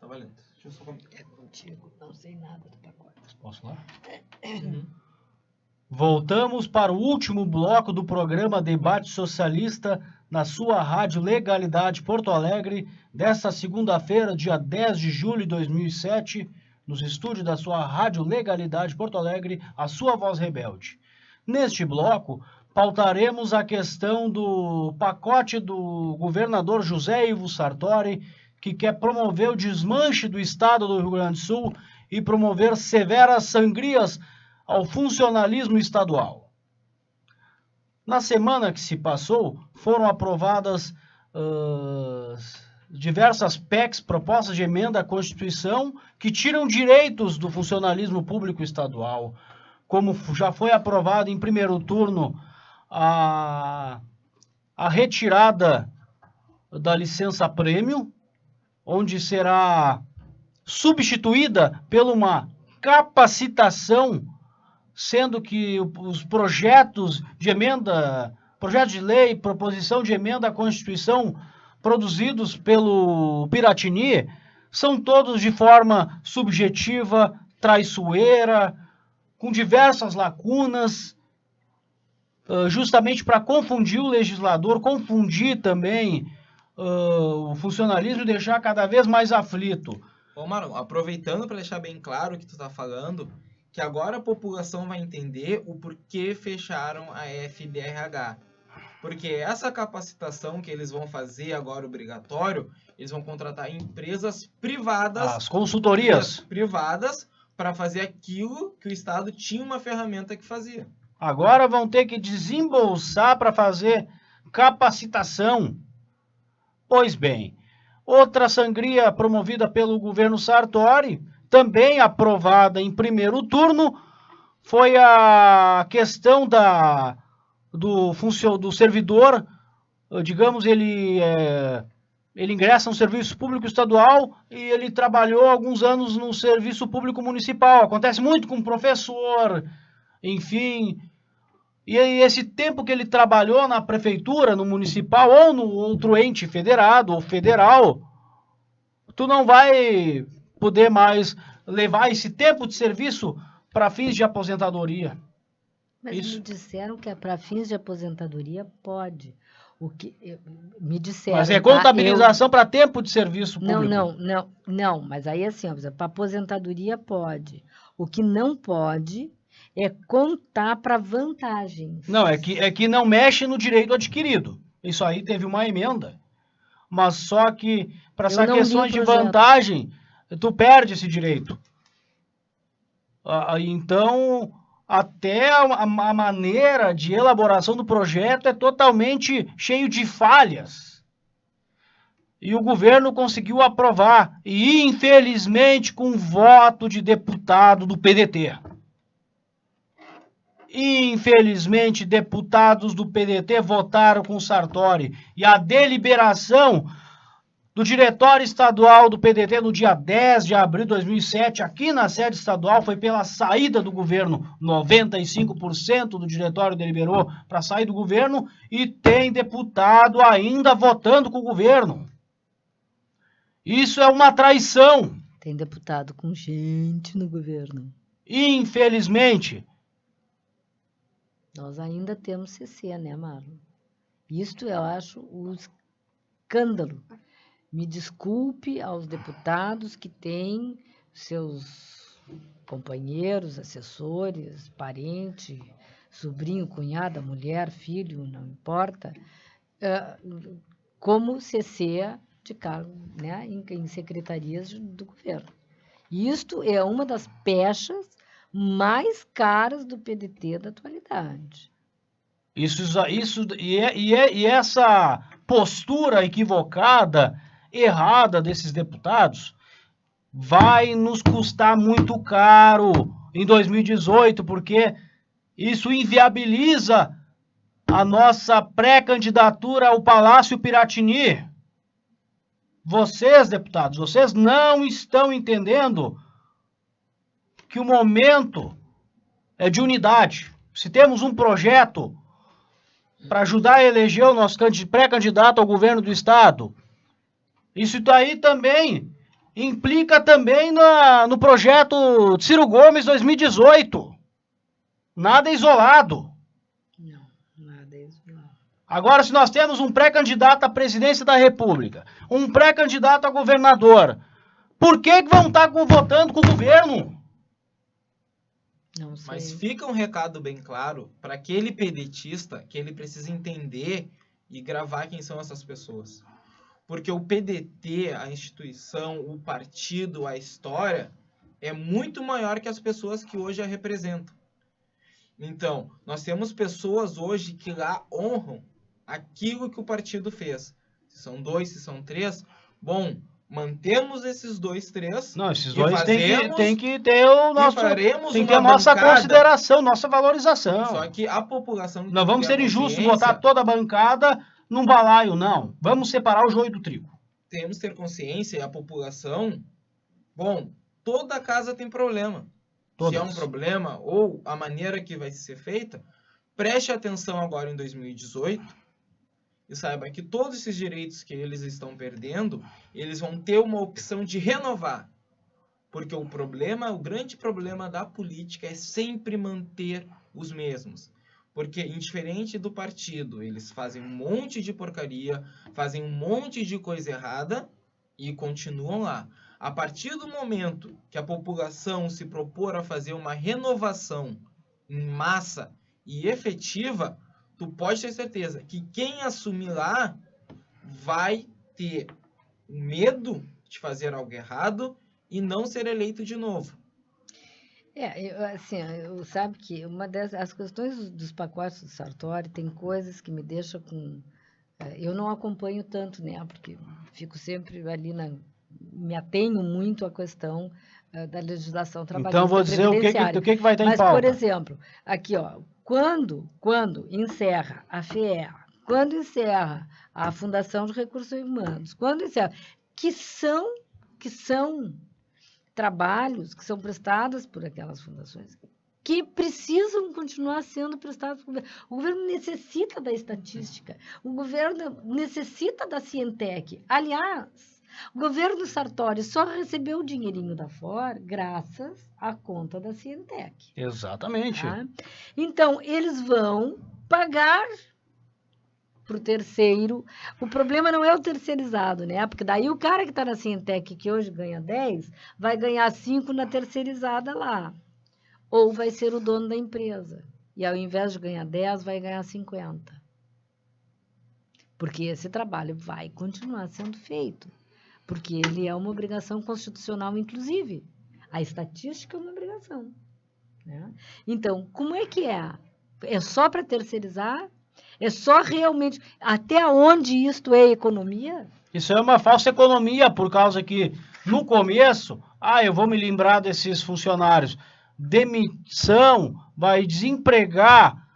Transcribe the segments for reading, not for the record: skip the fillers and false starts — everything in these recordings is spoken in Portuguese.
valendo. Deixa eu só... É contigo, não sei nada do pacote. Posso lá? Voltamos para o último bloco do programa Debate Socialista na sua Rádio Legalidade Porto Alegre, desta segunda-feira, dia 10 de julho de 2007, nos estúdios da sua Rádio Legalidade Porto Alegre, a sua voz rebelde. Neste bloco, pautaremos a questão do pacote do governador José Ivo Sartori, que quer promover o desmanche do Estado do Rio Grande do Sul e promover severas sangrias ao funcionalismo estadual. Na semana que se passou, foram aprovadas diversas PECs, propostas de emenda à Constituição, que tiram direitos do funcionalismo público estadual, como já foi aprovado em primeiro turno a retirada da licença-prêmio, onde será substituída por uma capacitação, sendo que os projetos de emenda, projeto de lei, proposição de emenda à Constituição produzidos pelo Piratini são todos de forma subjetiva, traiçoeira, com diversas lacunas, justamente para confundir o legislador, confundir também o funcionalismo e deixar cada vez mais aflito. Ô, Marlon, aproveitando para deixar bem claro o que tu tá falando, que agora a população vai entender o porquê fecharam a FDRH. Porque essa capacitação que eles vão fazer agora obrigatório, eles vão contratar empresas privadas, as consultorias privadas, para fazer aquilo que o Estado tinha uma ferramenta que fazia. Agora vão ter que desembolsar para fazer capacitação. Pois bem, outra sangria promovida pelo governo Sartori, também aprovada em primeiro turno, foi a questão do servidor, digamos, ele ingressa no serviço público estadual e ele trabalhou alguns anos no serviço público municipal. Acontece muito com professor, enfim. E esse tempo que ele trabalhou na prefeitura, no municipal ou no outro ente federado ou federal, tu não vai poder mais levar esse tempo de serviço para fins de aposentadoria. Mas me disseram que é para fins de aposentadoria pode. O que me disseram. Mas é contabilização para tempo de serviço público. Não. Mas aí assim, para aposentadoria pode. O que não pode é contar para vantagens. Não, é que não mexe no direito adquirido. Isso aí teve uma emenda. Mas só que para essas questões de vantagem, tu perde esse direito. Então, até a maneira de elaboração do projeto é totalmente cheio de falhas. E o governo conseguiu aprovar. E, infelizmente, com voto de deputado do PDT. Infelizmente, deputados do PDT votaram com Sartori. E a deliberação do diretório estadual do PDT no dia 10 de abril de 2007, aqui na sede estadual, foi pela saída do governo. 95% do diretório deliberou para sair do governo e tem deputado ainda votando com o governo. Isso é uma traição. Tem deputado com gente no governo. Infelizmente. Nós ainda temos CC, né, Marlon? Isto eu acho um escândalo. Me desculpe aos deputados que têm seus companheiros, assessores, parente, sobrinho, cunhada, mulher, filho, não importa, como CC de cargo, né, em secretarias do governo. Isto é uma das pechas mais caras do PDT da atualidade. E essa postura equivocada, errada desses deputados, vai nos custar muito caro em 2018, porque isso inviabiliza a nossa pré-candidatura ao Palácio Piratini. Vocês, deputados, vocês não estão entendendo que o momento é de unidade. Se temos um projeto para ajudar a eleger o nosso pré-candidato ao governo do Estado, isso daí também implica também no projeto de Ciro Gomes 2018. Nada isolado. Não, nada isolado. Agora, se nós temos um pré-candidato à presidência da República, um pré-candidato a governador, por que vão estar votando com o governo? Não sei. Mas fica um recado bem claro para aquele pedetista que ele precisa entender e gravar quem são essas pessoas. Porque o PDT, a instituição, o partido, a história, é muito maior que as pessoas que hoje a representam. Então, nós temos pessoas hoje que lá honram aquilo que o partido fez. Se são 2, se são 3, bom, mantemos esses 2, 3. Não, esses dois tem que ter o nosso, tem que ter a nossa nossa consideração, nossa valorização. Só que a população... Não vamos ser injustos, botar toda a bancada num balaio, não. Vamos separar o joio do trigo. Temos que ter consciência e a população... Bom, toda casa tem problema. Todas. Se é um problema ou a maneira que vai ser feita, preste atenção agora em 2018 e saiba que todos esses direitos que eles estão perdendo, eles vão ter uma opção de renovar. Porque o grande problema da política é sempre manter os mesmos. Porque, indiferente do partido, eles fazem um monte de porcaria, fazem um monte de coisa errada e continuam lá. A partir do momento que a população se propor a fazer uma renovação em massa e efetiva, tu pode ter certeza que quem assumir lá vai ter medo de fazer algo errado e não ser eleito de novo. Sabe que uma das questões dos pacotes do Sartori tem coisas que me deixam com... Eu não acompanho tanto, né? Porque fico sempre ali me atenho muito à questão da legislação trabalhista. Então, vou dizer o que vai ter em pauta. Mas, por exemplo, aqui, ó, quando encerra a FEA, quando encerra a Fundação de Recursos Humanos, quando encerra, que são trabalhos que são prestados por aquelas fundações, que precisam continuar sendo prestados pelo governo. O governo necessita da estatística, o governo necessita da Cientec. Aliás, o governo Sartori só recebeu o dinheirinho da FOR graças à conta da Cientec. Exatamente. Tá? Então, eles vão pagar para o terceiro. O problema não é o terceirizado, né? Porque daí o cara que está na Cientec, que hoje ganha 10, vai ganhar 5 na terceirizada lá. Ou vai ser o dono da empresa. E ao invés de ganhar 10, vai ganhar 50. Porque esse trabalho vai continuar sendo feito. Porque ele é uma obrigação constitucional, inclusive. A estatística é uma obrigação. Né? Então, como é que é? É só para terceirizar? É só realmente... Até onde isto é economia? Isso é uma falsa economia, por causa que, no começo, eu vou me lembrar desses funcionários. Demissão vai desempregar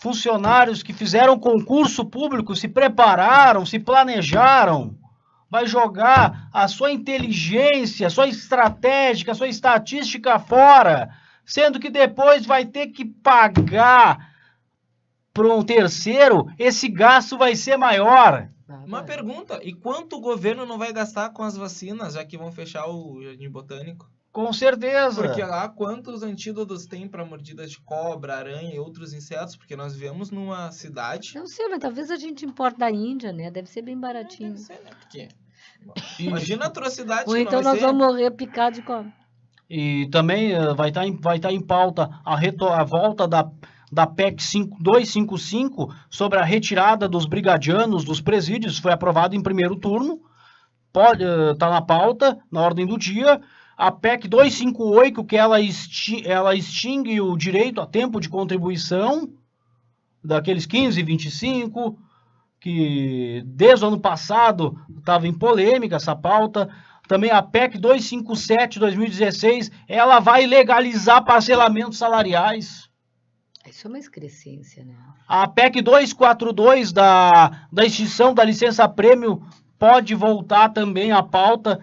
funcionários que fizeram concurso público, se prepararam, se planejaram. Vai jogar a sua inteligência, a sua estratégia, a sua estatística fora, sendo que depois vai ter que pagar para um terceiro, esse gasto vai ser maior. Uma pergunta, e quanto o governo não vai gastar com as vacinas, já que vão fechar o Jardim Botânico? Com certeza. Porque lá, quantos antídotos tem para mordidas de cobra, aranha e outros insetos? Porque nós vivemos numa cidade... Não sei, mas talvez a gente importe da Índia, né? Deve ser bem baratinho. Deve ser, né? Porque... Imagina a atrocidade. Ou então nós vamos morrer picado de cobra. E também vai estar em pauta a volta da PEC 255 sobre a retirada dos brigadianos dos presídios. Foi aprovado em primeiro turno. Pode estar na pauta, na ordem do dia. A PEC 258, que ela extingue o direito a tempo de contribuição daqueles 15 e 25, que desde o ano passado estava em polêmica essa pauta. Também a PEC 257 de 2016, ela vai legalizar parcelamentos salariais. Isso é uma excrescência, né? A PEC 242 da extinção da licença-prêmio pode voltar também à pauta.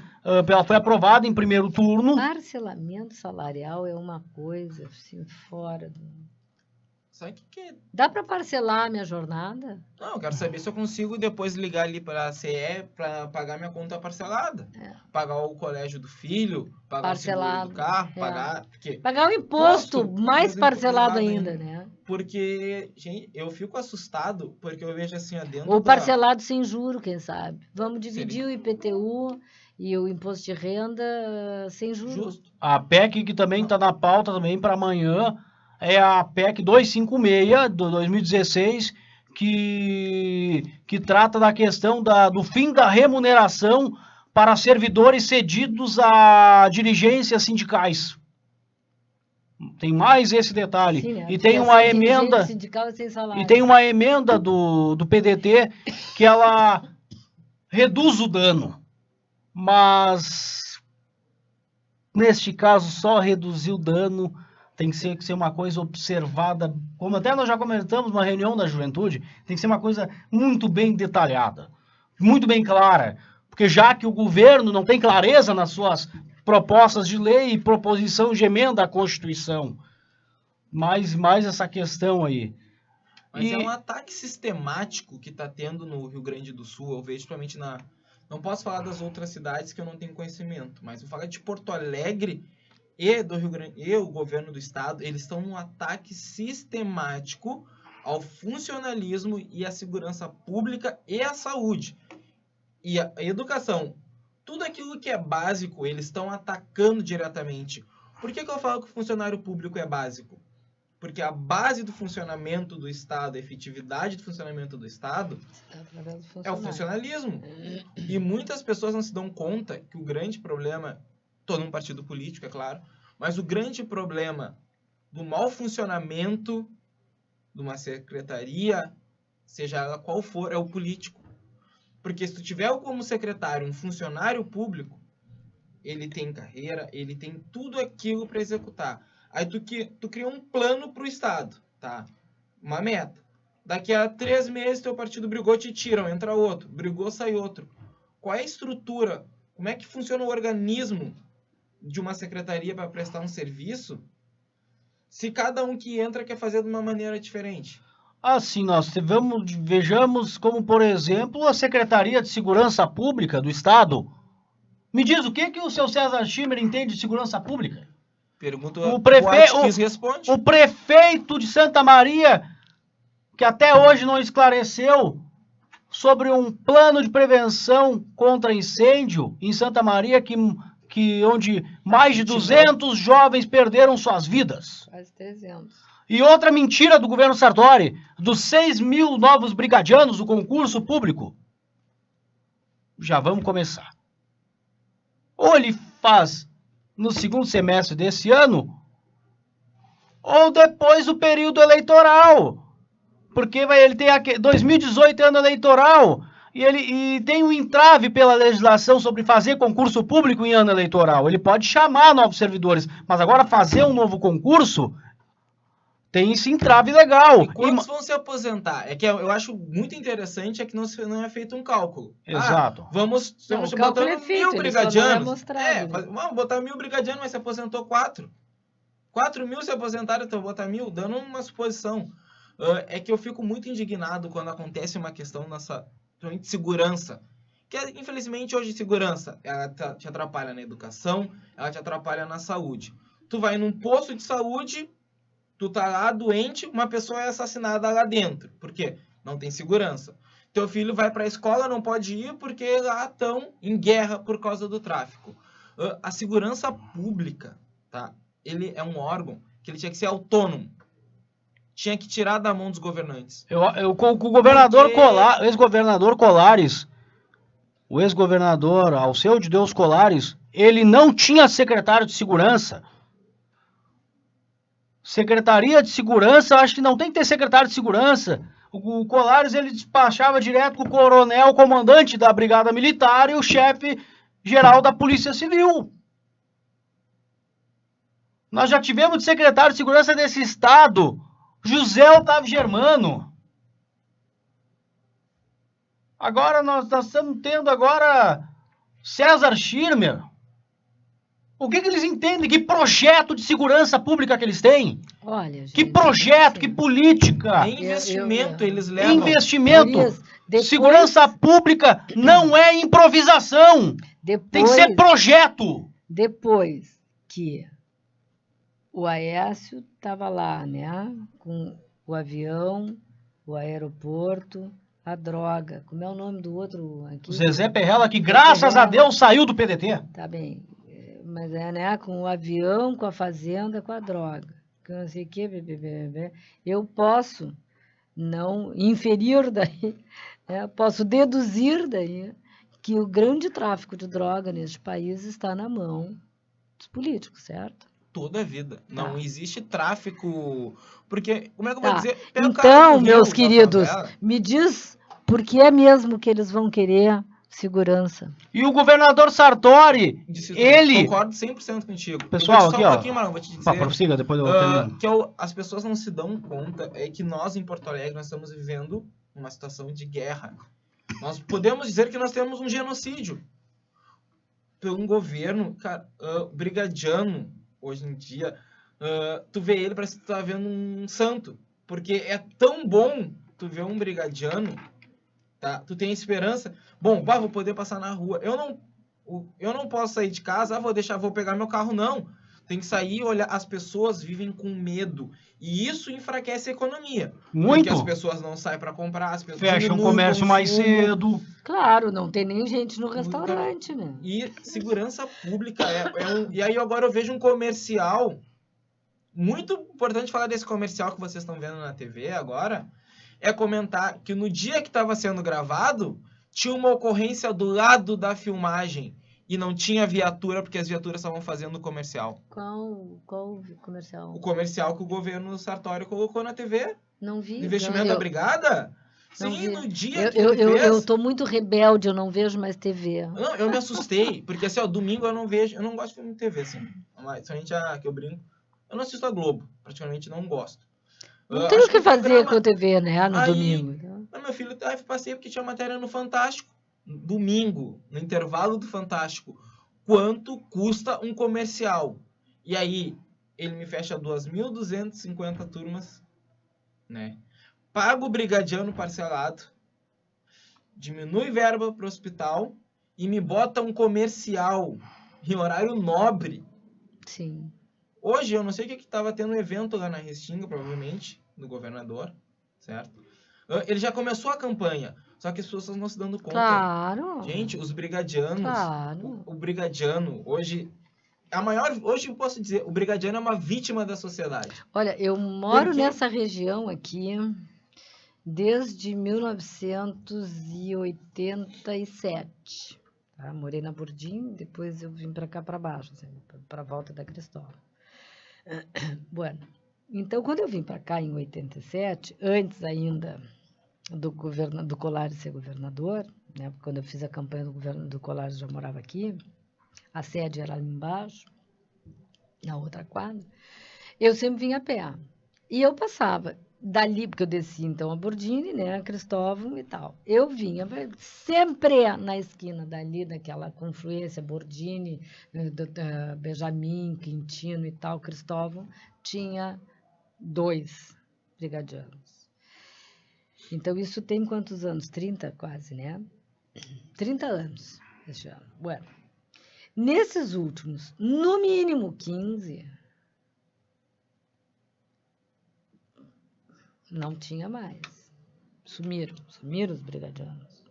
Ela foi aprovada em primeiro turno. Parcelamento salarial é uma coisa assim, fora do... Só que... Dá para parcelar a minha jornada? Não, eu quero saber se eu consigo depois ligar ali para a CE para pagar minha conta parcelada. Pagar o colégio do filho, pagar o seguro Parcelado, do carro, é. pagar... Porque, Pagar o imposto, mais mas parcelado ainda. ainda, né? Porque, gente, eu fico assustado porque eu vejo assim, dentro Ou da... parcelado sem juro, quem sabe. Vamos dividir o IPTU e o imposto de renda sem juros. Justo. A PEC que também está na pauta também para amanhã é a PEC 256 do 2016, que trata da questão do fim da remuneração para servidores cedidos a dirigências sindicais. Tem mais esse detalhe. Sim, né? E tem uma Essa dirigente emenda sindical é sem salário. e tem uma emenda do PDT que ela reduz o dano, mas neste caso só reduzir o dano tem que ser uma coisa observada, como até nós já comentamos na reunião da juventude, tem que ser uma coisa muito bem detalhada, muito bem clara, porque já que o governo não tem clareza nas suas propostas de lei e proposição de emenda à Constituição, mais essa questão aí. Mas é um ataque sistemático que está tendo no Rio Grande do Sul, eu vejo principalmente na... Não posso falar das outras cidades que eu não tenho conhecimento, mas vou falar de Porto Alegre e do Rio Grande e o governo do estado, eles estão num ataque sistemático ao funcionalismo e à segurança pública e à saúde. E a educação, tudo aquilo que é básico, eles estão atacando diretamente. Por que eu falo que o funcionário público é básico? Porque a base do funcionamento do Estado, a efetividade do funcionamento do Estado, é o funcionalismo. E muitas pessoas não se dão conta que o grande problema, estou num partido político, é claro, mas o grande problema do mau funcionamento de uma secretaria, seja ela qual for, é o político. Porque se tu tiver como secretário um funcionário público, ele tem carreira, ele tem tudo aquilo para executar. Aí tu cria um plano para o Estado, tá? Uma meta. Daqui a 3 meses teu partido brigou, te tiram, entra outro. Brigou, sai outro. Qual é a estrutura? Como é que funciona o organismo de uma secretaria para prestar um serviço se cada um que entra quer fazer de uma maneira diferente? Assim, nós vejamos como, por exemplo, a Secretaria de Segurança Pública do Estado. Me diz o que o seu César Schirmer entende de segurança pública? Pergunta o responde. O prefeito de Santa Maria, que até hoje não esclareceu sobre um plano de prevenção contra incêndio em Santa Maria, onde mais de 200 jovens perderam suas vidas. Quase 300. E outra mentira do governo Sartori, dos 6.000 novos brigadianos do concurso público. Já vamos começar. Ou ele faz no segundo semestre desse ano, ou depois do período eleitoral. Porque ele tem 2018 ano eleitoral, e tem um entrave pela legislação sobre fazer concurso público em ano eleitoral. Ele pode chamar novos servidores, mas agora fazer um novo concurso tem esse entrave legal. E quantos vão se aposentar? É que eu acho muito interessante é que não é feito um cálculo. Exato. Vamos botar 1.000 brigadianos. Vamos botar 1.000 brigadianos, mas se aposentou 4. 4.000 se aposentaram, então botar 1.000, dando uma suposição. É que eu fico muito indignado quando acontece uma questão nessa de segurança. Que, infelizmente, hoje segurança, ela te atrapalha na educação, ela te atrapalha na saúde. Tu vai num posto de saúde... Tu tá lá doente, uma pessoa é assassinada lá dentro. Por quê? Não tem segurança. Teu filho vai para a escola, não pode ir porque lá estão em guerra por causa do tráfico. A segurança pública, tá? Ele é um órgão que ele tinha que ser autônomo. Tinha que tirar da mão dos governantes. Com o governador ex-governador Colares, o ex-governador Alceu de Deus Colares, ele não tinha secretário de segurança. Secretaria de Segurança, acho que não tem que ter secretário de Segurança. O Colares, ele despachava direto com o coronel, comandante da Brigada Militar e o chefe geral da Polícia Civil. Nós já tivemos de secretário de Segurança desse estado, José Otávio Germano. Agora nós estamos tendo agora César Schirmer. O que eles entendem? Que projeto de segurança pública que eles têm? Olha, gente, Que projeto, assim, que política? Nem investimento eles levam. Investimento. por isso, depois- Segurança pública não é improvisação. Tem que ser projeto. Depois que o Aécio estava lá, né? Com o avião, o aeroporto, a droga. Como é o nome do outro aqui? O Zezé Perrella, que graças a Deus saiu do PDT. Tá bem. Mas é, né? Com o avião, com a fazenda, com a droga. Que não sei o que, eu posso não inferir daí, né, posso deduzir daí que o grande tráfico de droga neste país está na mão dos políticos, certo? Toda a vida. Não Tá. existe tráfico. Porque, como é que eu vou Tá. dizer? Pega o cara Então, do Rio, meus da queridos, favela. me diz por que é mesmo que eles vão querer segurança? E o governador Sartori, Disse tudo. ele... Concordo 100% contigo. Pessoal, Eu vou te aqui, só um ó. pouquinho, Marlon, vou te dizer. Pá, prossiga, depois eu termino. As pessoas não se dão conta é que nós, em Porto Alegre, nós estamos vivendo uma situação de guerra. Nós podemos dizer que nós temos um genocídio. Por um governo, cara, brigadiano, hoje em dia, tu vê ele, parece que tu tá vendo um santo. Porque é tão bom tu ver um brigadiano, tá? Tu tem esperança. Bom, vou poder passar na rua. Eu não posso sair de casa, vou pegar meu carro, não. Tem que sair e olhar. As pessoas vivem com medo. E isso enfraquece a economia. Muito. Porque as pessoas não saem para comprar, as pessoas Fecha o diminuem comércio mais consumo. cedo. Claro, não tem nem gente no restaurante, né? E segurança pública E aí agora eu vejo um comercial. Muito importante falar desse comercial que vocês estão vendo na TV agora. É comentar que no dia que estava sendo gravado, tinha uma ocorrência do lado da filmagem. E não tinha viatura, porque as viaturas estavam fazendo o comercial. Qual comercial? O comercial que o governo Sartori colocou na TV. Não vi. Investimento não, da brigada. não Sim, vi. no dia que ele Eu fez... tô muito rebelde, eu não vejo mais TV. Não, eu me assustei, porque assim, domingo eu não vejo, eu não gosto de filme de TV, assim. Somente que eu brinco. Eu não assisto a Globo, praticamente não gosto. Não tem o que fazer com a TV, né, no Aí, domingo. Meu filho, passei porque tinha matéria no Fantástico. Domingo, no intervalo do Fantástico. Quanto custa um comercial? E aí, ele me fecha 2.250 turmas, né? Paga o brigadiano parcelado, diminui verba para o hospital e me bota um comercial em horário nobre. Sim. Hoje, eu não sei o que estava tendo um evento lá na Restinga, provavelmente, do governador, certo? Ele já começou a campanha, só que as pessoas não se dando conta. Claro. Gente, os brigadianos, Claro. o brigadiano, hoje eu posso dizer, o brigadiano é uma vítima da sociedade. Olha, eu moro Por quê? nessa região aqui desde 1987. Tá? Morei na Burdim, depois eu vim para cá para baixo, assim, para a volta da Cristóvão. Bueno, então quando eu vim para cá em 87, antes ainda do Colares ser governador, né? Porque quando eu fiz a campanha do Colares já morava aqui, a sede era ali embaixo, na outra quadra, eu sempre vinha a pé. E eu passava dali, porque eu descia então a Bordini, né, a Cristóvão e tal. Eu vinha sempre na esquina dali, daquela confluência, Bordini, Benjamin, Quintino e tal, Cristóvão, tinha 2 brigadianos. Então isso tem quantos anos? 30 quase, né? 30 anos este ano. Bueno, nesses últimos, no mínimo 15... não tinha mais. Sumiram os brigadianos.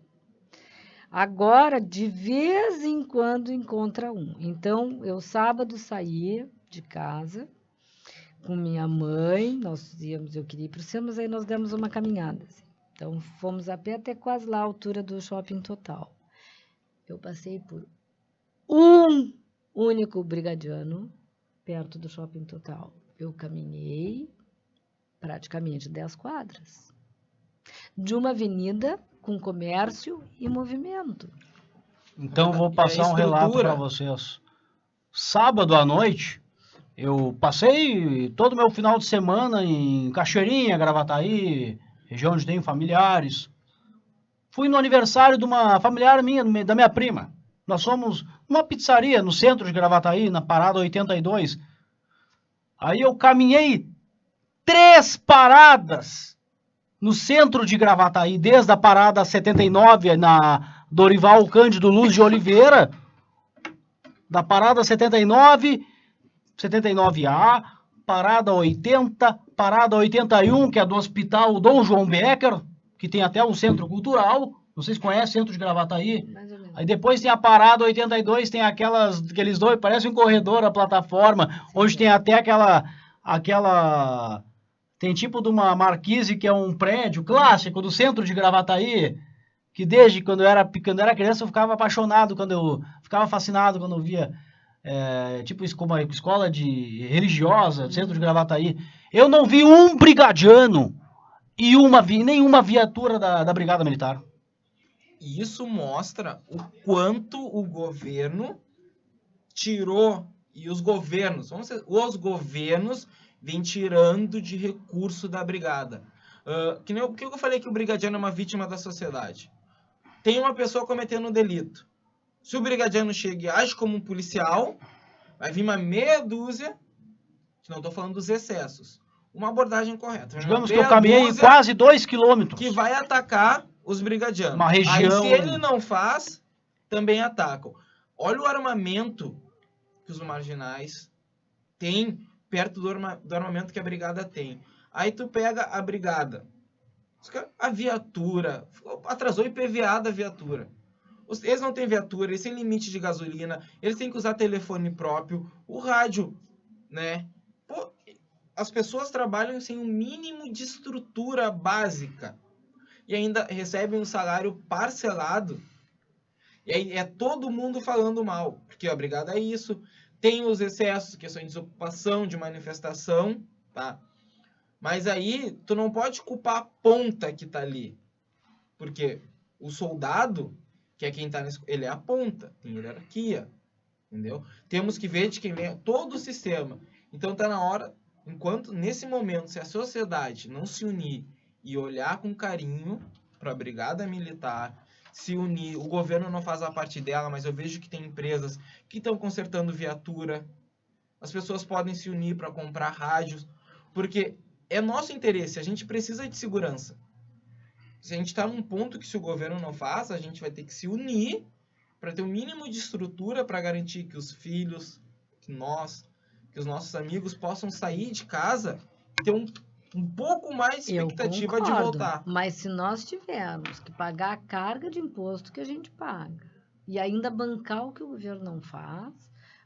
Agora, de vez em quando, encontra um. Então, eu sábado saí de casa com minha mãe, eu queria ir para o centro, mas aí nós demos uma caminhada. Assim. Então, fomos a pé até quase lá a altura do Shopping Total. Eu passei por um único brigadiano perto do Shopping Total. Eu caminhei praticamente 10 quadras, de uma avenida com comércio e movimento. Então, vou passar um relato para vocês. Sábado à noite, eu passei todo o meu final de semana em Cachoeirinha, Gravataí, região onde tenho familiares. Fui no aniversário de uma familiar minha, da minha prima. Nós fomos numa pizzaria no centro de Gravataí, na parada 82. Aí eu caminhei 3 paradas no centro de Gravataí, desde a parada 79, na Dorival Cândido Luz de Oliveira, da parada 79, 79A, parada 80, parada 81, que é do Hospital Dom João Becker, que tem até um centro cultural. Vocês conhecem o centro de Gravataí? Mais ou menos. Aí depois tem a parada 82, tem aqueles dois, parece um corredor, a plataforma, onde tem até aquela... Tem tipo de uma marquise, que é um prédio clássico do centro de Gravataí, que desde quando eu era criança eu ficava apaixonado, ficava fascinado quando eu via, tipo uma escola religiosa, centro de Gravataí. Eu não vi um brigadiano e nenhuma viatura da Brigada Militar. E isso mostra o quanto o governo tirou, e os governos vêm tirando de recurso da brigada. Que nem o que eu falei, que o brigadiano é uma vítima da sociedade. Tem uma pessoa cometendo um delito. Se o brigadiano chega e age como um policial, vai vir uma meia dúzia, que não estou falando dos excessos, uma abordagem correta. Digamos que eu caminhei quase 2 quilômetros. Que vai atacar os brigadianos. Uma região... Aí, se ele não faz, também atacam. Olha o armamento que os marginais têm perto do armamento que a brigada tem. Aí tu pega a brigada, a viatura, atrasou IPVA da viatura. Eles não têm viatura, eles têm limite de gasolina, eles têm que usar telefone próprio, o rádio, né? Pô, as pessoas trabalham sem um mínimo de estrutura básica. E ainda recebem um salário parcelado. E aí é todo mundo falando mal. Porque a brigada é isso. Tem os excessos, questão de desocupação, de manifestação, tá? Mas aí tu não pode culpar a ponta que tá ali. Porque o soldado, que é quem tá ele é a ponta, tem hierarquia, entendeu? Temos que ver de quem vem todo o sistema. Então tá na hora, nesse momento, se a sociedade não se unir e olhar com carinho para a brigada militar, se unir, o governo não faz a parte dela, mas eu vejo que tem empresas que estão consertando viatura, as pessoas podem se unir para comprar rádios, porque é nosso interesse, a gente precisa de segurança. Se a gente está num ponto que se o governo não faz, a gente vai ter que se unir para ter o mínimo de estrutura para garantir que os filhos, que os nossos amigos possam sair de casa e ter um pouco mais de expectativa de voltar. Mas se nós tivermos que pagar a carga de imposto que a gente paga e ainda bancar o que o governo não faz,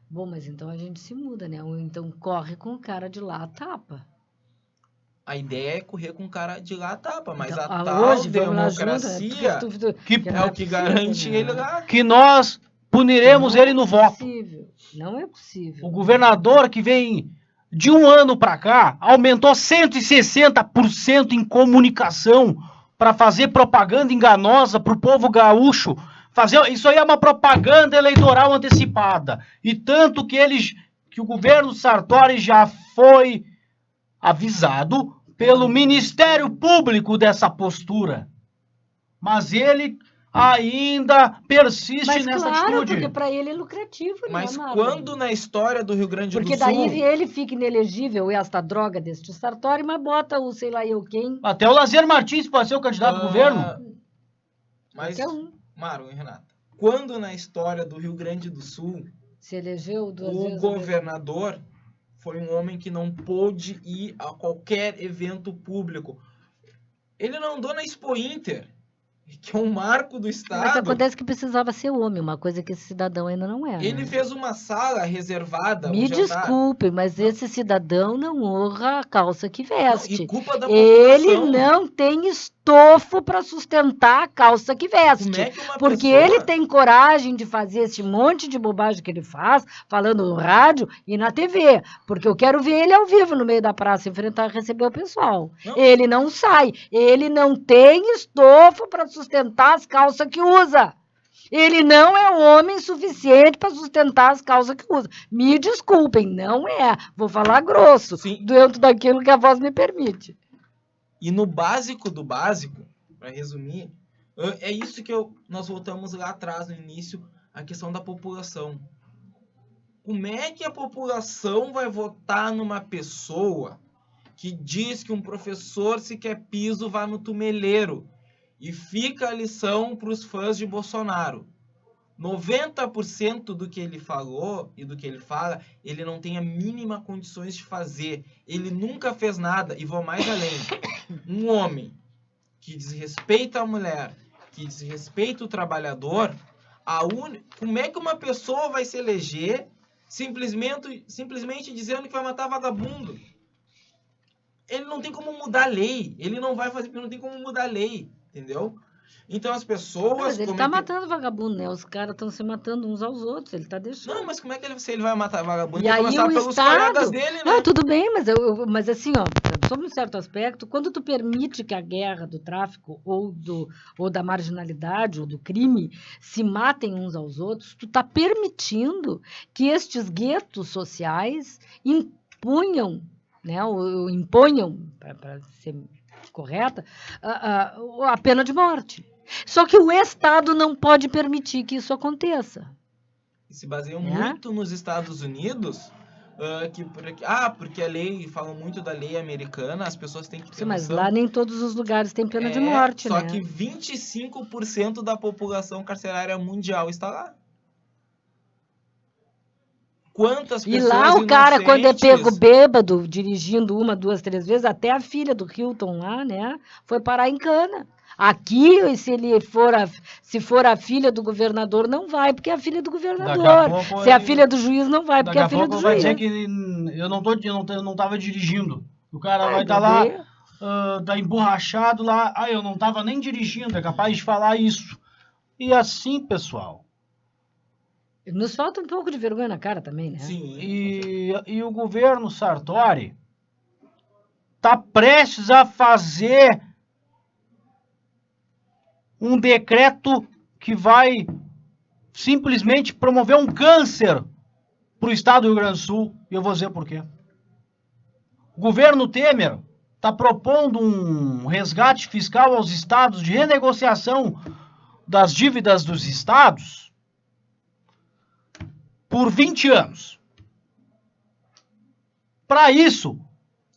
bom, mas então a gente se muda, né? Ou então corre com o cara de lá a tapa. A ideia é correr com o cara de lá a tapa, mas então, a tal hoje, democracia é o que garante ele lá. Que nós puniremos ele no voto. Não é possível. O governador que vem... De um ano para cá, aumentou 160% em comunicação para fazer propaganda enganosa para o povo gaúcho. Isso aí é uma propaganda eleitoral antecipada. E tanto que o governo Sartori já foi avisado pelo Ministério Público dessa postura. Mas ele ainda persiste nessa atitude. Porque para ele é lucrativo, né, Mas Marlon? quando na história do Rio Grande do Sul... Porque daí ele fica inelegível, esta droga deste Sartori, mas bota o sei lá eu quem... Até o Lazer Martins pode ser o candidato ao governo. Mas, Marlon e Renata, quando na história do Rio Grande do Sul se elegeu duas vezes o governador foi um homem que não pôde ir a qualquer evento público. Ele não andou na Expo Inter, que é um marco do Estado. Mas acontece que precisava ser homem, uma coisa que esse cidadão ainda não é. Ele fez uma sala reservada. Me desculpe, mas esse cidadão não honra a calça que veste. Não, e culpa da ele não tem estofo para sustentar a calça que veste. Como é que porque ele tem coragem de fazer esse monte de bobagem que ele faz, falando no rádio e na TV. Porque eu quero ver ele ao vivo no meio da praça, receber o pessoal. Não. Ele não sai. Ele não tem estofo para sustentar as calças que usa. Ele não é homem suficiente para sustentar as calças que usa. Me desculpem, não é. Vou falar grosso, dentro daquilo que a voz me permite. E no básico do básico, para resumir, é isso que nós voltamos lá atrás, no início, a questão da população. Como é que a população vai votar numa pessoa que diz que um professor, se quer piso, vá no tumeleiro? E fica a lição para os fãs de Bolsonaro. 90% do que ele falou e do que ele fala, ele não tem a mínima condições de fazer. Ele nunca fez nada. E vou mais além. Um homem que desrespeita a mulher, que desrespeita o trabalhador, como é que uma pessoa vai se eleger simplesmente dizendo que vai matar vagabundo? Ele não tem como mudar a lei. Ele não vai fazer porque não tem como mudar a lei. Entendeu? Então as pessoas... Mas ele tá matando vagabundo, né? Os caras estão se matando uns aos outros. Ele tá deixando. Não, mas como é que se ele vai matar vagabundo? E aí começar o pelos Estado... colegas dele, né? Não, tudo bem, mas assim, ó, sobre um certo aspecto, quando tu permite que a guerra do tráfico ou da marginalidade ou do crime se matem uns aos outros, tu tá permitindo que estes guetos sociais impunham, né, ou imponham, para ser correta, a pena de morte. Só que o Estado não pode permitir que isso aconteça. Se baseiam muito nos Estados Unidos, porque a lei, falam muito da lei americana, as pessoas têm que ter Mas noção. lá nem todos os lugares têm pena de morte, só né? que 25% da população carcerária mundial está lá. Quantas pessoas E lá o cara, quando é inocentes- pego bêbado, dirigindo 1, 2, 3 vezes, até a filha do Hilton lá, né, foi parar em cana. Aqui, se for a filha do governador, não vai, porque é a filha do governador. Se é a filha do juiz, não vai, porque é a filha do juiz. Vai dizer que eu não tava dirigindo. O cara vai estar lá, tá emborrachado lá. Eu não tava nem dirigindo, é capaz de falar isso. E assim, pessoal. Nos falta um pouco de vergonha na cara também, né? Sim. E o governo Sartori tá prestes a fazer um decreto que vai simplesmente promover um câncer para o estado do Rio Grande do Sul. E eu vou dizer por quê. O governo Temer está propondo um resgate fiscal aos estados de renegociação das dívidas dos estados por 20 anos. Para isso,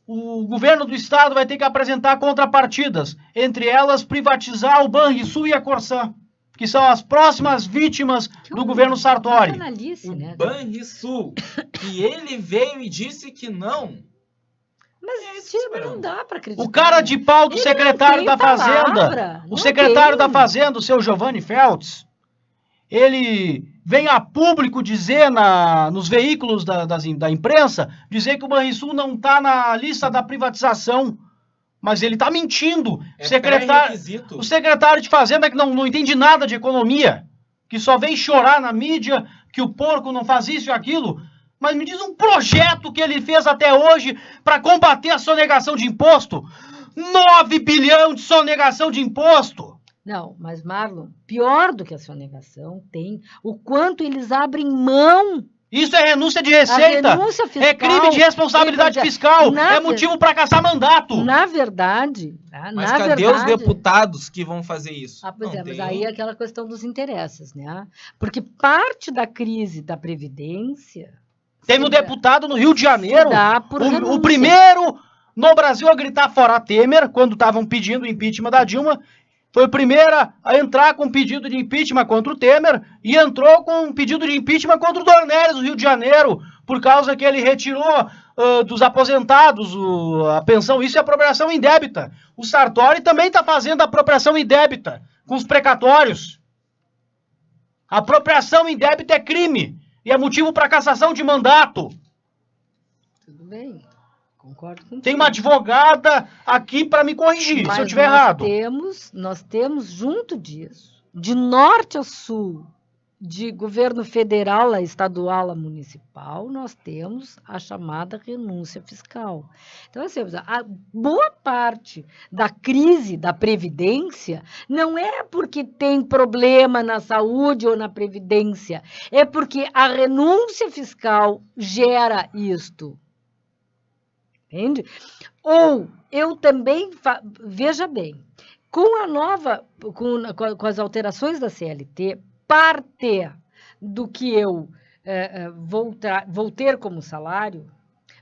o governo do estado vai ter que apresentar contrapartidas, entre elas privatizar o Banrisul e a Corsã, que são as próximas vítimas do governo Sartori. O Banrisul, que ele veio e disse que não. Mas não dá para acreditar. O cara de pau do secretário da Fazenda, o secretário da Fazenda, o seu Giovanni Feltz, ele vem a público dizer nos veículos da imprensa, dizer que o Banrisul não está na lista da privatização. Mas ele está mentindo. O secretário de Fazenda que não entende nada de economia, que só vem chorar na mídia, que o porco não faz isso e aquilo. Mas me diz um projeto que ele fez até hoje para combater a sonegação de imposto. 9 bilhões de sonegação de imposto. Não, mas Marlon, pior do que a sonegação tem o quanto eles abrem mão. Isso é renúncia de receita. Renúncia fiscal, é crime de responsabilidade fiscal. É motivo para caçar mandato. Na verdade... Mas cadê os deputados que vão fazer isso? Mas aí é aquela questão dos interesses, né? Porque parte da crise da Previdência... Teve um deputado no Rio de Janeiro, o primeiro no Brasil a gritar fora Temer, quando estavam pedindo o impeachment da Dilma. Foi o primeiro a entrar com pedido de impeachment contra o Temer e entrou com um pedido de impeachment contra o Dornelles, do Rio de Janeiro, por causa que ele retirou dos aposentados a pensão. Isso é apropriação indébita. O Sartori também está fazendo apropriação indébita com os precatórios. Apropriação indébita é crime e é motivo para cassação de mandato. Tudo bem. Concordo contigo. Tem uma advogada aqui para me corrigir, se eu estiver errado. Nós temos, junto disso, de norte a sul, de governo federal a estadual a municipal, nós temos a chamada renúncia fiscal. Então, assim, a boa parte da crise da Previdência não é porque tem problema na saúde ou na Previdência, é porque a renúncia fiscal gera isto. Entende? Ou eu também, veja bem, com as alterações da CLT, parte do que eu vou ter como salário,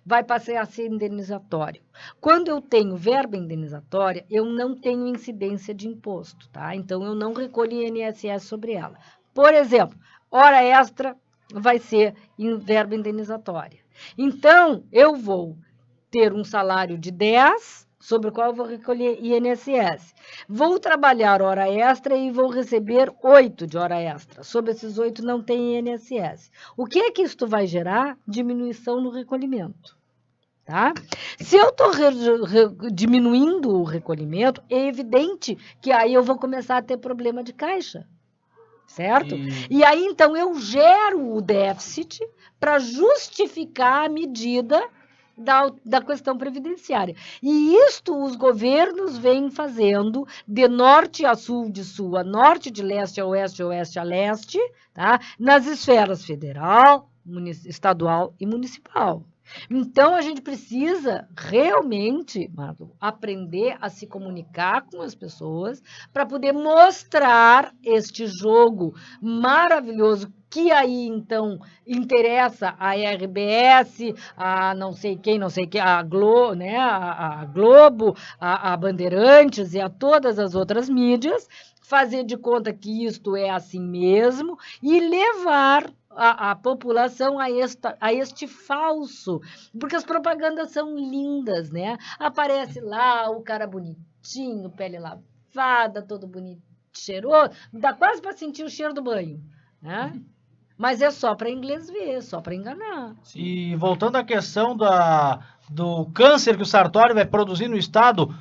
vai passar a ser indenizatório. Quando eu tenho verba indenizatória, eu não tenho incidência de imposto, tá? Então, eu não recolho INSS sobre ela. Por exemplo, hora extra vai ser em verba indenizatória. Então, eu vou ter um salário de 10, sobre o qual eu vou recolher INSS. Vou trabalhar hora extra e vou receber 8 de hora extra. Sobre esses 8 não tem INSS. O que é que isso vai gerar? Diminuição no recolhimento. Tá? Se eu estou diminuindo o recolhimento, é evidente que aí eu vou começar a ter problema de caixa. Certo? E aí, então, eu gero o déficit para justificar a medida da questão previdenciária. E isto os governos vêm fazendo de norte a sul, de sul a norte, de leste a oeste, oeste a leste, tá? Nas esferas federal, estadual e municipal. Então, a gente precisa realmente, Marlon, aprender a se comunicar com as pessoas para poder mostrar este jogo maravilhoso que aí, então, interessa a RBS, a não sei quem, a Globo, né, a Globo, a Bandeirantes e a todas as outras mídias, fazer de conta que isto é assim mesmo e levar a população a este falso, porque as propagandas são lindas, né? Aparece lá o cara bonitinho, pele lavada, todo bonito, cheiroso, dá quase para sentir o cheiro do banho, né? Mas é só para inglês ver, só para enganar. E voltando à questão do câncer que o Sartori vai produzir no estado,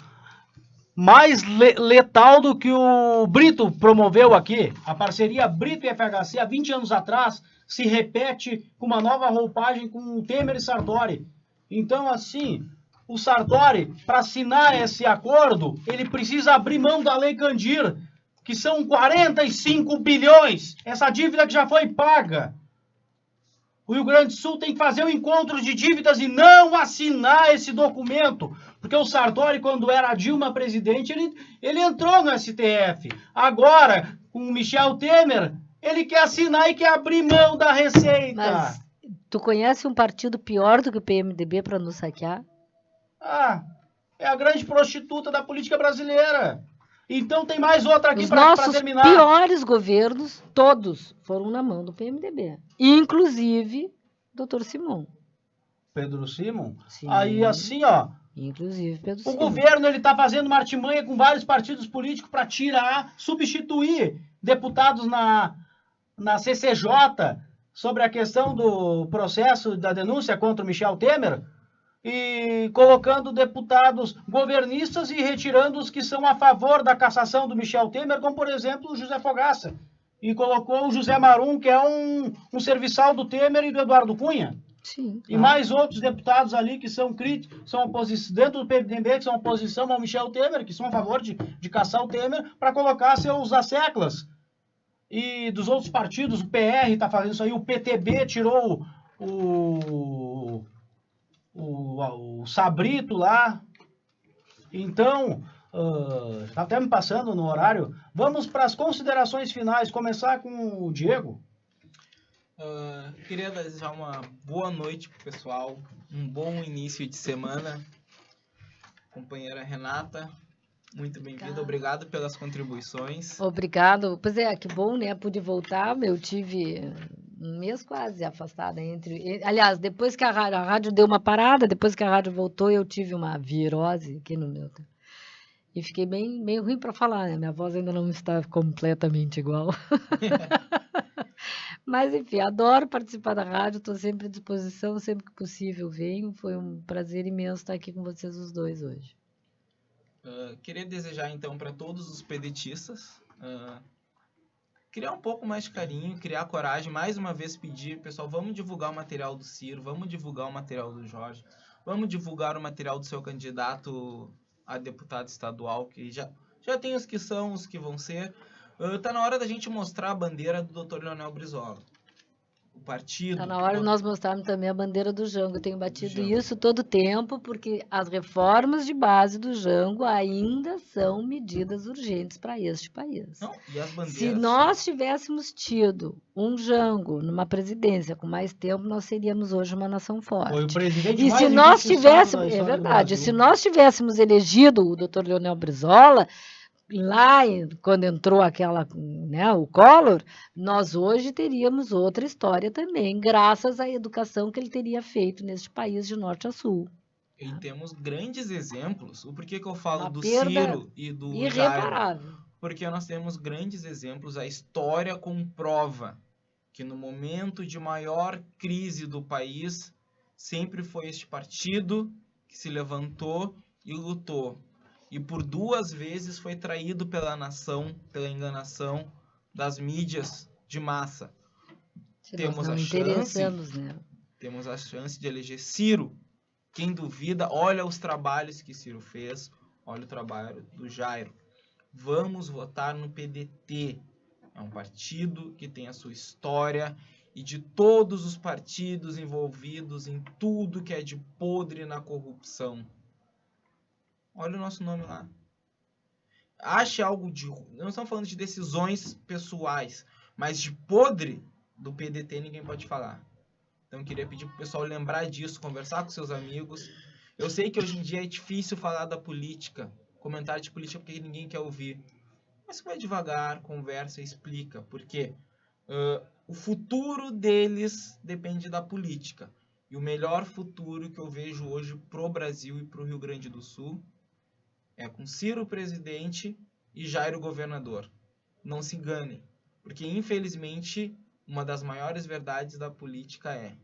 mais letal do que o Brito promoveu aqui. A parceria Brito e FHC, há 20 anos atrás, se repete com uma nova roupagem com o Temer e Sartori. Então, assim, o Sartori, para assinar esse acordo, ele precisa abrir mão da Lei Candir, que são 45 bilhões. Essa dívida que já foi paga. O Rio Grande do Sul tem que fazer um encontro de dívidas e não assinar esse documento. Porque o Sartori, quando era Dilma presidente, ele entrou no STF. Agora, com o Michel Temer, ele quer assinar e quer abrir mão da receita. Mas tu conhece um partido pior do que o PMDB para nos saquear? Ah, é a grande prostituta da política brasileira. Então tem mais outra aqui para terminar. Os nossos piores governos, todos, foram na mão do PMDB. Inclusive, Dr. Simon. Pedro Simon? Sim. Aí assim, ó. Inclusive, Pedro O Simon. governo ele está fazendo uma artimanha com vários partidos políticos para substituir deputados na CCJ sobre a questão do processo da denúncia contra o Michel Temer e colocando deputados governistas e retirando os que são a favor da cassação do Michel Temer, como, por exemplo, o José Fogaça. E colocou o José Marum, que é um serviçal do Temer e do Eduardo Cunha. Sim, E mais outros deputados ali que são críticos, são oposição, dentro do PMDB, que são oposição ao Michel Temer, que são a favor de caçar o Temer, para colocar seus asseclas. E dos outros partidos, o PR está fazendo isso aí, o PTB tirou o Sabrito lá. Então, está até me passando no horário. Vamos para as considerações finais, começar com o Diego. Queria desejar uma boa noite pro pessoal, um bom início de semana. Companheira Renata, muito bem-vinda, obrigado pelas contribuições. Obrigado, pois é, que bom, né, pude voltar, eu tive um mês quase afastada aliás, depois que a rádio deu uma parada, depois que a rádio voltou, eu tive uma virose aqui no meu... E fiquei bem ruim para falar, né, minha voz ainda não está completamente igual. Mas, enfim, adoro participar da rádio, estou sempre à disposição, sempre que possível venho. Foi um prazer imenso estar aqui com vocês os dois hoje. Queria desejar, então, para todos os pedetistas, criar um pouco mais de carinho, criar coragem, mais uma vez pedir, pessoal, vamos divulgar o material do Ciro, vamos divulgar o material do Jorge, vamos divulgar o material do seu candidato a deputado estadual, que já tem os que são, os que vão ser. Tá na hora da gente mostrar a bandeira do Dr. Leonel Brizola. partido. Está na hora de nós mostrarmos também a bandeira do Jango. Eu tenho batido Jango. isso todo tempo, porque as reformas de base do Jango ainda são medidas urgentes para este país. Não, e as bandeiras... Se nós tivéssemos tido um Jango numa presidência com mais tempo, nós seríamos hoje uma nação forte. Foi o presidente E mais se nós injustiçado tivéssemos, da é história do verdade, Brasil. se nós tivéssemos elegido o Dr. Leonel Brizola, lá, quando entrou aquela, né, o Collor, nós hoje teríamos outra história também, graças à educação que ele teria feito neste país de norte a sul. E temos grandes exemplos. O porquê que eu falo Uma do perda Ciro e do Jair? irreparável. Porque nós temos grandes exemplos. A história comprova que no momento de maior crise do país, sempre foi este partido que se levantou e lutou. E por 2 vezes foi traído pela nação, pela enganação das mídias de massa. Se Temos nós não a interessamos, né? Temos a chance de eleger Ciro. Quem duvida, olha os trabalhos que Ciro fez, olha o trabalho do Jair. Vamos votar no PDT. É um partido que tem a sua história e de todos os partidos envolvidos em tudo que é de podre na corrupção. Olha o nosso nome lá. Ache algo de... Não estamos falando de decisões pessoais, mas de podre do PDT ninguém pode falar. Então eu queria pedir para o pessoal lembrar disso, conversar com seus amigos. Eu sei que hoje em dia é difícil falar da política, comentar de política porque ninguém quer ouvir. Mas vai devagar, conversa, explica. Porque o futuro deles depende da política. E o melhor futuro que eu vejo hoje pro Brasil e pro Rio Grande do Sul é com Ciro presidente e Jair o governador. Não se enganem, porque infelizmente uma das maiores verdades da política é: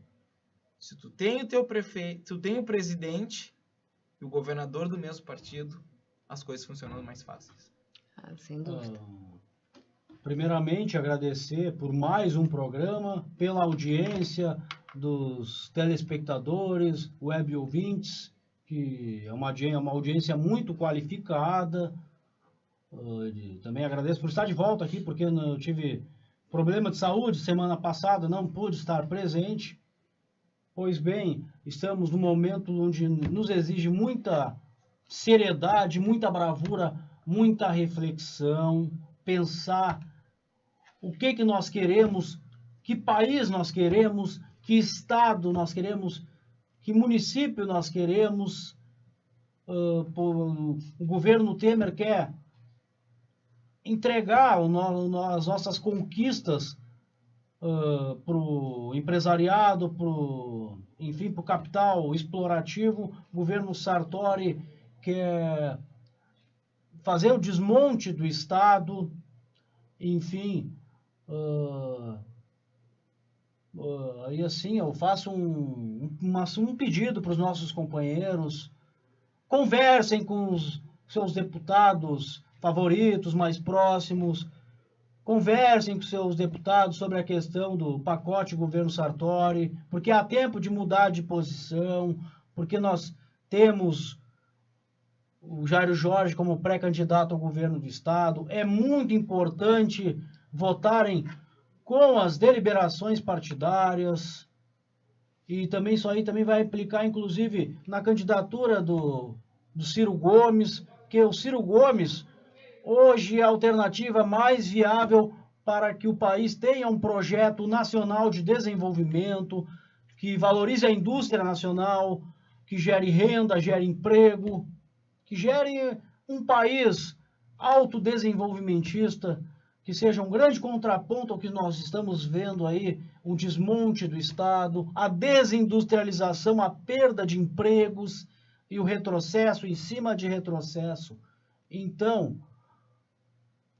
se tu tem o teu prefeito, tu tem o presidente e o governador do mesmo partido, as coisas funcionam mais fáceis. Sem dúvida. Primeiramente, agradecer por mais um programa, pela audiência dos telespectadores, web ouvintes, que é uma audiência muito qualificada. Também agradeço por estar de volta aqui, porque eu tive problema de saúde semana passada, não pude estar presente. Pois bem, estamos num momento onde nos exige muita seriedade, muita bravura, muita reflexão, pensar o que nós queremos, que país nós queremos, que estado nós queremos, que município nós queremos. O governo Temer quer entregar as nossas conquistas para o empresariado, enfim, para o capital explorativo. O governo Sartori quer fazer o desmonte do Estado, enfim. Aí assim, eu faço um pedido para os nossos companheiros: conversem com os seus deputados favoritos, mais próximos, conversem com seus deputados sobre a questão do pacote governo Sartori, porque há tempo de mudar de posição, porque nós temos o Jair Jorge como pré-candidato ao governo do Estado. É muito importante votarem com as deliberações partidárias, e também isso aí também vai implicar, inclusive, na candidatura do Ciro Gomes, que o Ciro Gomes hoje é a alternativa mais viável para que o país tenha um projeto nacional de desenvolvimento, que valorize a indústria nacional, que gere renda, gere emprego, que gere um país autodesenvolvimentista, que seja um grande contraponto ao que nós estamos vendo aí, o desmonte do Estado, a desindustrialização, a perda de empregos e o retrocesso em cima de retrocesso. Então,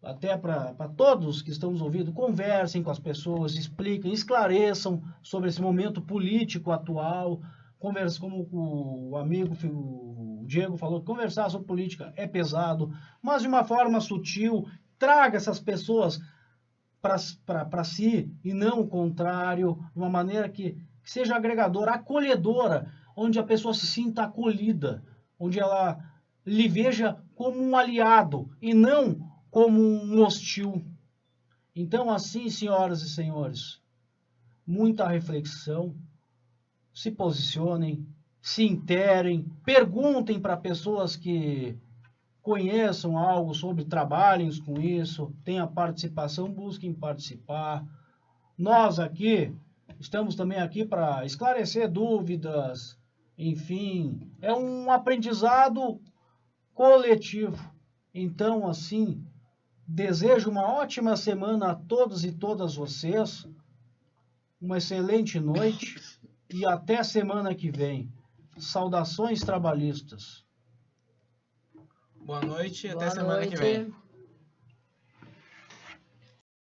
até para todos que estão nos ouvindo, conversem com as pessoas, expliquem, esclareçam sobre esse momento político atual. Converse, como o amigo o Diego falou, conversar sobre política é pesado, mas de uma forma sutil. Traga essas pessoas para si e não o contrário, de uma maneira que seja agregadora, acolhedora, onde a pessoa se sinta acolhida, onde ela lhe veja como um aliado e não como um hostil. Então, assim, senhoras e senhores, muita reflexão, se posicionem, se interem, perguntem para pessoas que conheçam algo sobre, trabalhem com isso, tenham participação, busquem participar. Nós aqui, estamos também aqui para esclarecer dúvidas, enfim, é um aprendizado coletivo. Então, assim, desejo uma ótima semana a todos e todas vocês, uma excelente noite e até semana que vem. Saudações trabalhistas. Boa noite e até Boa semana que vem. noite.